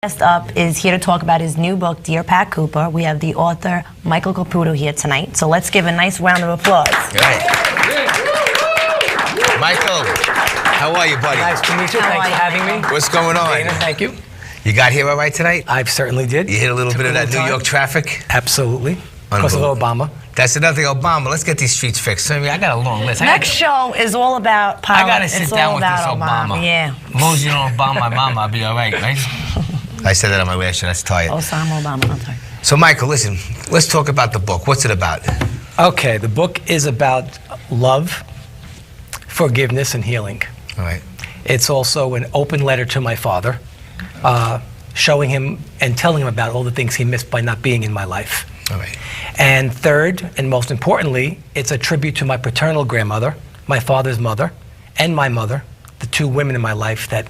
Next up is here to talk about his new book, Dear Pat Cooper. We have the author, Pasquale Caputo, here tonight. So let's give a nice round of applause. Right. Michael, how are you, buddy? Nice to meet you. Thanks for having me. What's going on? Dana, thank you. You got here all right tonight? I certainly did. You hit a little bit of that New York traffic? Absolutely. Because of Obama. That's another thing, Obama. Let's get these streets fixed. I mean, I got a long list. Next show is all about politics. I got to sit down with this Obama. Yeah. As long as you don't bomb my mama, I'll be all right, right? I said that on my way, so that's tired. Osama Obama, I'm sorry. So, Michael, listen, let's talk about the book. What's it about? Okay, the book is about love, forgiveness, and healing. All right. It's also an open letter to my father, showing him and telling him about all the things he missed by not being in my life. All right. And third, and most importantly, it's a tribute to my paternal grandmother, my father's mother, and my mother, the two women in my life that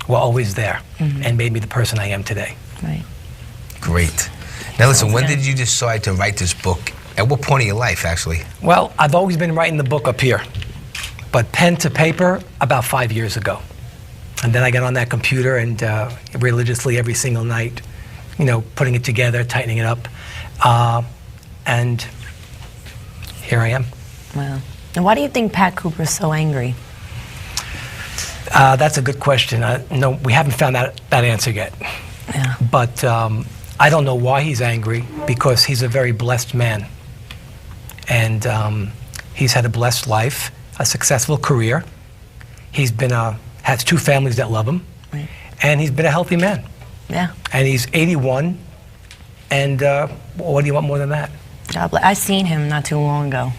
were always there and made me the person I am today. Right. Great. Now listen, when did you decide to write this book? At what point of your life, actually? Well, I've always been writing the book up here, but pen to paper about 5 years ago. And then I got on that computer and religiously every single night, you know, putting it together, tightening it up, and here I am. Wow. And why do you think Pat Cooper is so angry? That's a good question. No, we haven't found that answer yet. Yeah. But I don't know why he's angry, because he's a very blessed man. And he's had a blessed life, a successful career. He's been has two families that love him, right. And he's been a healthy man. Yeah. And he's 81, and what do you want more than that? God bless. I seen him not too long ago.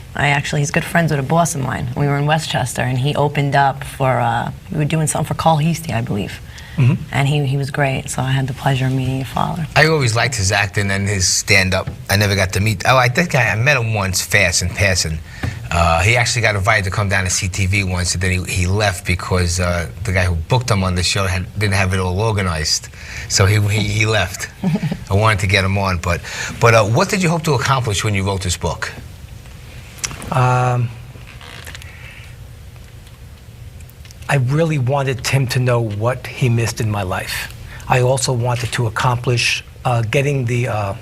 He's good friends with a boss of mine. We were in Westchester, and he opened up for, we were doing something for Carl Heastie, I believe. And he was great, so I had the pleasure of meeting your father. I always liked his acting and his stand-up. I never got to meet. Oh, that guy, I met him once, fast in passing. He actually got invited to come down to see TV once, and then he left because the guy who booked him on the show didn't have it all organized. So he left. I wanted to get him on, but what did you hope to accomplish when you wrote this book? I really wanted Tim to know what he missed in my life. I also wanted to accomplish getting the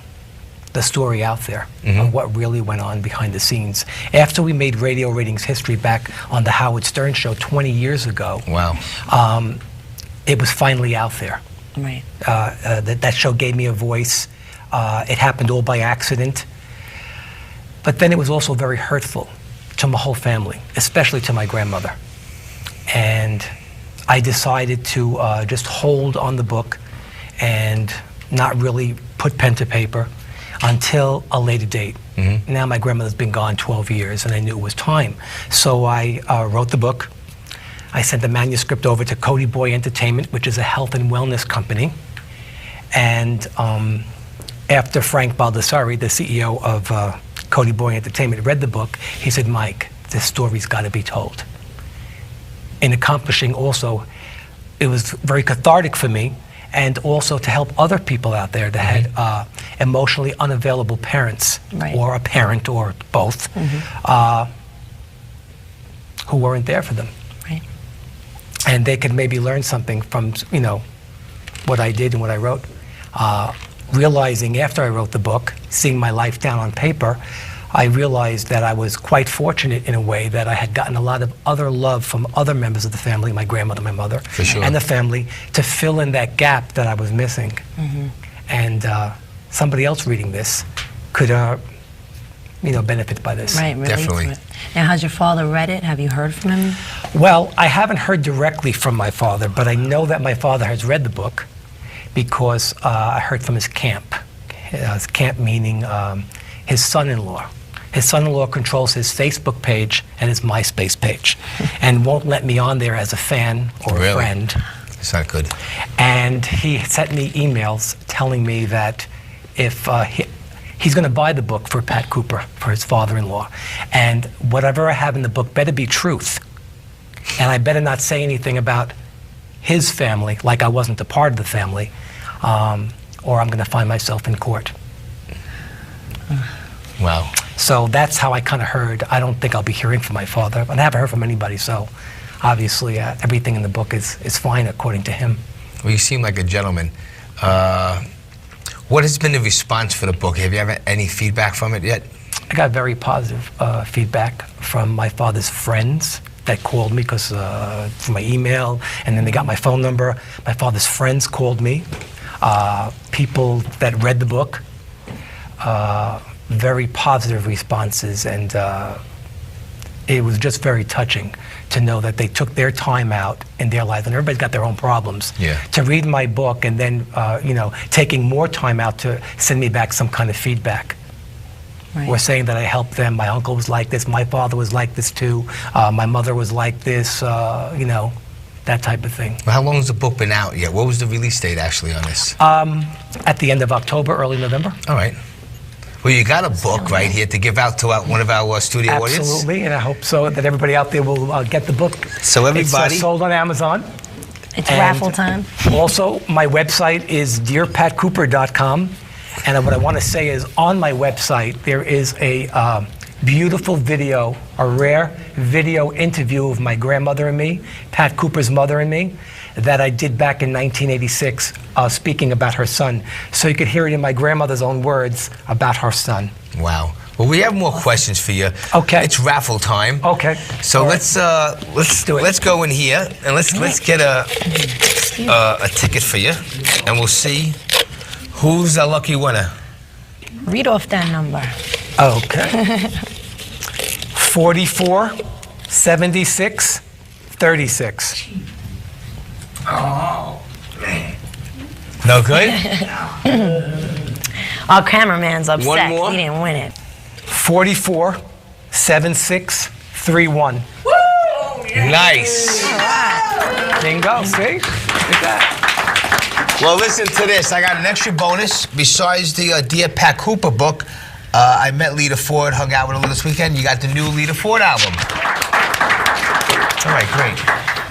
story out there of what really went on behind the scenes. After we made radio ratings history back on the Howard Stern show 20 years ago, wow, it was finally out there. Right. That show gave me a voice. It happened all by accident. But then it was also very hurtful to my whole family, especially to my grandmother. And I decided to just hold on the book and not really put pen to paper until a later date. Now my grandmother's been gone 12 years, and I knew it was time. So I wrote the book. I sent the manuscript over to Cody Boy Entertainment, which is a health and wellness company. And after Frank Baldessari, the CEO of Cody Boy Entertainment, read the book, he said, "Mike, this story's got to be told." In accomplishing also, it was very cathartic for me, and also to help other people out there that had emotionally unavailable parents, right. or a parent, or both, who weren't there for them. Right. And they could maybe learn something from, you know, what I did and what I wrote. Realizing after I wrote the book, seeing my life down on paper, I realized that I was quite fortunate in a way that I had gotten a lot of other love from other members of the family, my grandmother, my mother, for sure, and the family, to fill in that gap that I was missing. And somebody else reading this could, you know, benefit by this. Right, relate definitely. to it. Now, has your father read it? Have you heard from him? Well, I haven't heard directly from my father, but I know that my father has read the book because I heard from his camp. His camp meaning his son-in-law. His son-in-law controls his Facebook page and his MySpace page, and won't let me on there as a fan or a friend. It's not good. And he sent me emails telling me that if he's going to buy the book for Pat Cooper, for his father-in-law, and whatever I have in the book better be truth, and I better not say anything about his family, like I wasn't a part of the family, or I'm going to find myself in court. Wow. So that's how I kind of heard. I don't think I'll be hearing from my father, but I haven't heard from anybody, so obviously everything in the book is fine according to him. Well, you seem like a gentleman. What has been the response for the book? Have you ever any feedback from it yet? I got very positive feedback from my father's friends that called me because from my email, and then they got my phone number. My father's friends called me. People that read the book, very positive responses, and it was just very touching to know that they took their time out in their lives, and everybody's got their own problems, to read my book and then, you know, taking more time out to send me back some kind of feedback. Right. Or saying that I helped them. My uncle was like this, my father was like this too, my mother was like this, you know, that type of thing. Well, how long has the book been out yet? What was the release date actually on this? At the end of October, early November. All right. Well, you got a book right here to give out to one of our studio audience. Absolutely, and I hope so that everybody out there will get the book. So everybody, it's sold on Amazon. It's raffle time. Also, my website is dearpatcooper.com, and what I want to say is on my website there is a beautiful video, a rare video interview of my grandmother and me, Pat Cooper's mother and me, that I did back in 1986, speaking about her son. So you could hear it in my grandmother's own words about her son. Wow. Well, we have more questions for you. Okay. It's raffle time. Okay. So let's do it. Let's go in here and let's get a ticket for you, and we'll see who's the lucky winner. Read off that number. Okay. 44, 76, 36. Oh. No good? Our cameraman's upset. One more? He didn't win it. 44, 76, 31. Nice. All right. Bingo, see? Look at that. Well, listen to this. I got an extra bonus. Besides the Dear Pat Cooper book, I met Lita Ford, hung out with her this weekend. You got the new Lita Ford album. All right, great.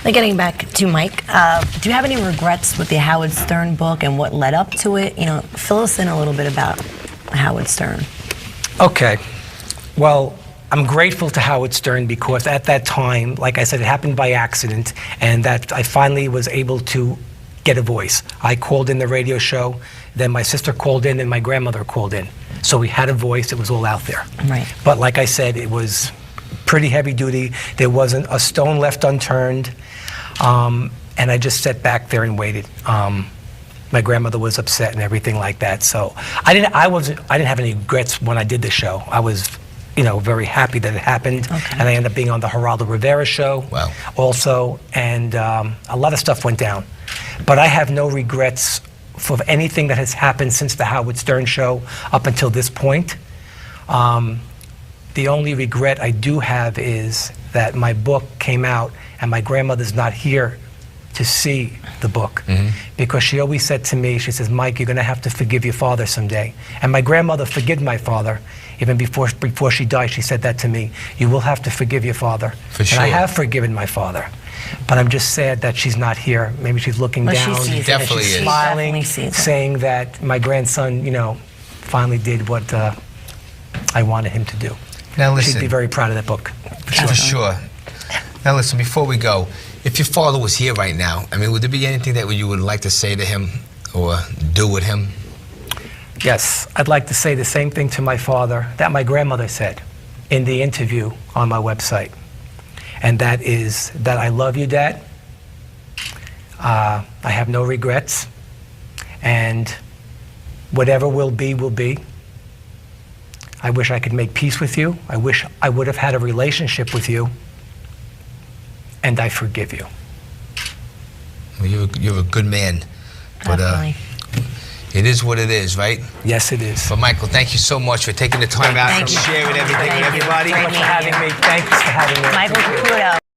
Now, getting back to Mike, do you have any regrets with the Howard Stern book and what led up to it? You know, fill us in a little bit about Howard Stern. Okay. Well, I'm grateful to Howard Stern because at that time, like I said, it happened by accident, and that I finally was able to get a voice. I called in the radio show, then my sister called in, and my grandmother called in. So we had a voice, it was all out there. Right. But like I said, it was pretty heavy duty. There wasn't a stone left unturned. And I just sat back there and waited. My grandmother was upset and everything like that. So I didn't have any regrets when I did the show. I was, you know, very happy that it happened. Okay. And I ended up being on the Geraldo Rivera show. Wow. Also, and a lot of stuff went down. But I have no regrets for anything that has happened since the Howard Stern show up until this point. The only regret I do have is that my book came out and my grandmother's not here to see the book. Because she always said to me, she says, Mike, you're going to have to forgive your father someday. And my grandmother forgave my father. Even before she died, she said that to me. You will have to forgive your father. For sure. And I have forgiven my father. But I'm just sad that she's not here. Maybe she's looking Well, down. she sees it. Definitely she's is. smiling, Definitely sees it. saying that my grandson, you know, finally did what I wanted him to do. Now listen. She'd be very proud of that book. For sure. Now listen, before we go, if your father was here right now, I mean, would there be anything that you would like to say to him or do with him? Yes, I'd like to say the same thing to my father that my grandmother said in the interview on my website. And that is that I love you, Dad. I have no regrets. And whatever will be, will be. I wish I could make peace with you. I wish I would have had a relationship with you. And I forgive you. Well, you're a good man. But Definitely. it is what it is, right? Yes, it is. But Michael, thank you so much for taking the time out and you. sharing everything with Thank you. everybody. Great Thanks for having me. Thanks for having me. Michael Caputo.